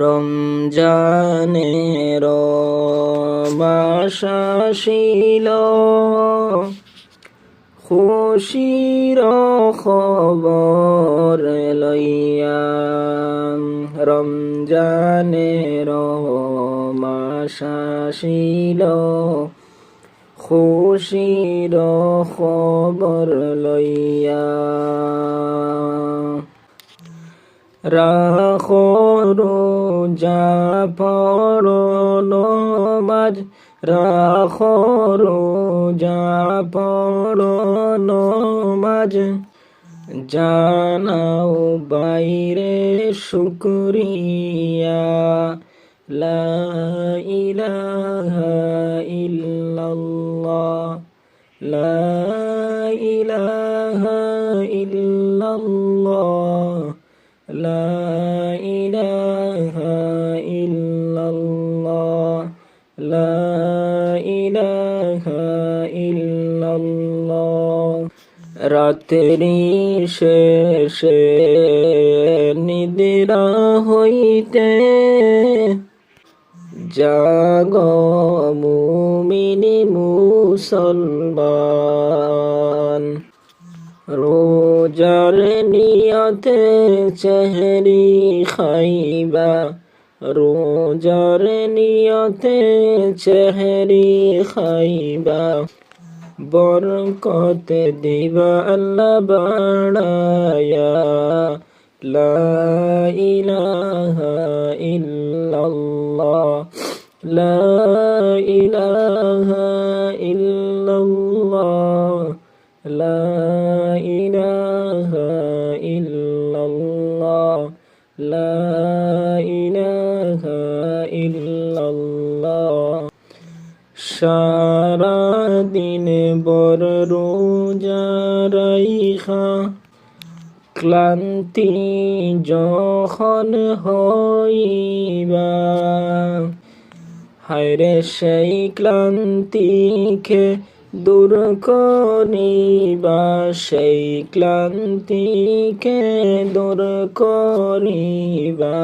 রমজানের মাস আসিল, খুশির খবর লইয়া। রমজানের মাস আসিল, খুশির খবর লইয়া। রাখো রোজা পড়ো নমাজ, রাখো রোজা পড়ো নমাজ, জানাও বাইরে শুকরিয়া। লা ইলাহা ইল্লাল্লাহ, লা ইলাহা ইল্লাল্লাহ, লা ইলাহা ইল্লাল্লাহ, লা ইলাহা ইল্লাল্লাহ। রাত্রি শেষে নিদ্রা হইতে জাগো মুমিন মুসলমান, রোজার নিয়তে সেহরি খাইবা, রোজার নিয়তে সেহরি খাইবা। বরকত দিবা আল্লাহ বাড়ায়া। লা ইলাহা ইল্লাল্লাহ, লা ইলাহা ইল্লাল্লাহ, লা ইলাহা ইল্লাল্লাহ, লা ইলাহা ইল্লাল্লাহ। সারা দিন বর রোজা রাইখা, ক্লান্তি যখন হইবা, হায়রে সেই ক্লান্তিকে দূর করিবা, সেই ক্লান্তিকে দূর করিবা।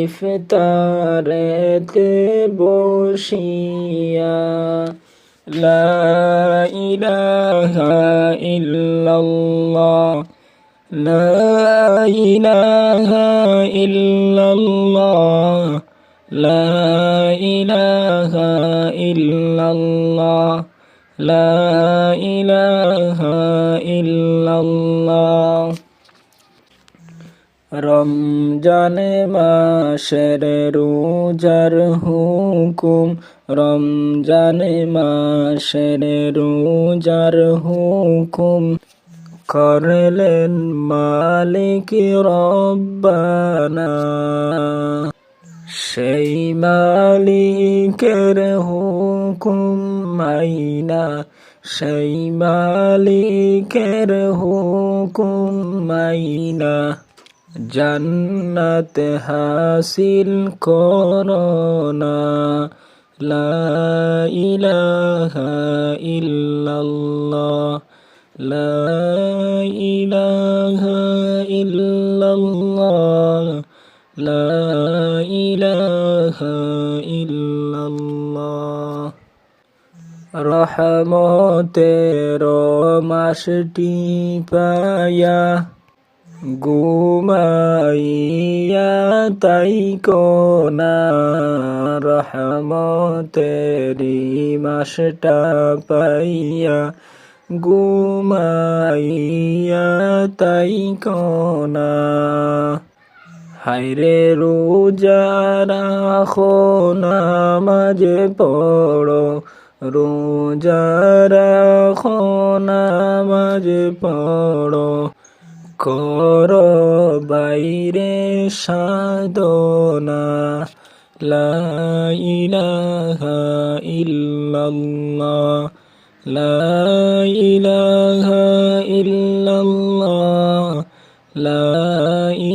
ইফতারেতে বসিয়া। লা ইলাহা ইল্লাল্লাহ, লা ইলাহা ইল্লাল্লাহ, লা ইলাহা ইল্লাল্লাহ, লা ইলাহা ইল্লাল্লাহ। রমজান মাসের রোজার হুকুম, রমজান মাসের রোজার হুকুম করলেন মালিক রব্বানা। সেই মালিকের হুকুম মাইনা, সেই মালিকের হুকুম মাইনা জান্নাত হাসিল করোনা। লা ইলাহা ইল্লাল্লাহ, লা ইলাহা ইল্লাল্লাহ, লা ইলাহা ইল্লাল্লাহ। রহমতের মাসটি পায়া, ঘুমাইয়া তাই কোনা। রহমতেরি মাসটা পাইয়া, ঘুমাইয়া তাই কোনা। হায়রে রোজা রাখো নামাজ পড়ো, রোজা রাখো নামাজ পড়ো, করো বাইরে সাধনা। লা ইলাহা ইল্লাল্লাহ, লা ইলাহা ইল্লাল্লাহ, লা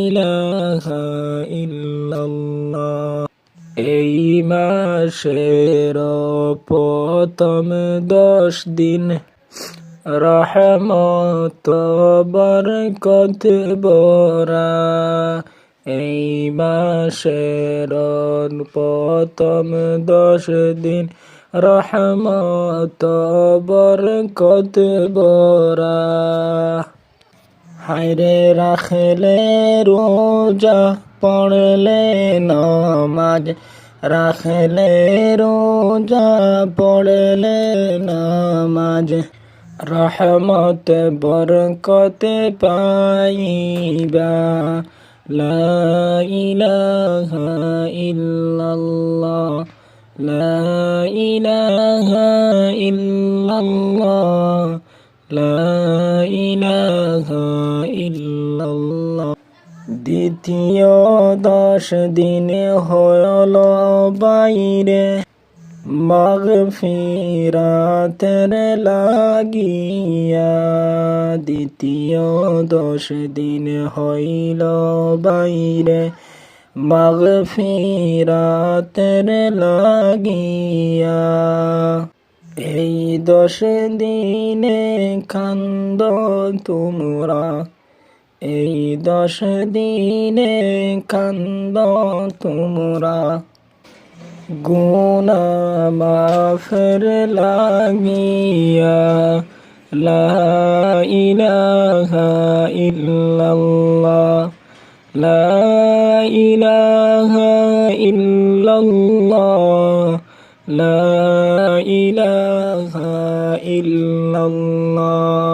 ইলাহা ইল্লাল্লাহ। এই মাসের প্রথম 10 দিন রহমত বরকত ভরা, এই মাসের প্রথম 10 দিন রহমত বরকত ভরা। হায়রে রাখলে রোজা পড়লে নামাজ, রাখলে রোজা পড়লে নামাজ, রহমত বরকত পাইবা। লা ইলাহা ইল্লাল্লাহ, লা ইলাহা ইল্লাল্লাহ, লা ইলাহা ইল্লাল্লাহ। দ্বিতীয় 10 দিনে হল বাইরে মাগফিরাতের লাগিয়া। দ্বিতীয় 10 দিন হইল বাইরে মাগফিরাতের লাগিয়া। এই 10 দিনে কান্দ তোমরা, এই 10 দিনে কান্দ তোমরা, গুনাহ মাফের লাগিয়া। লা ইলাহা ইল্লাল্লাহ, লা ইলাহা ইল্লাল্লাহ, লা ইলাহা ইল্লাল্লাহ।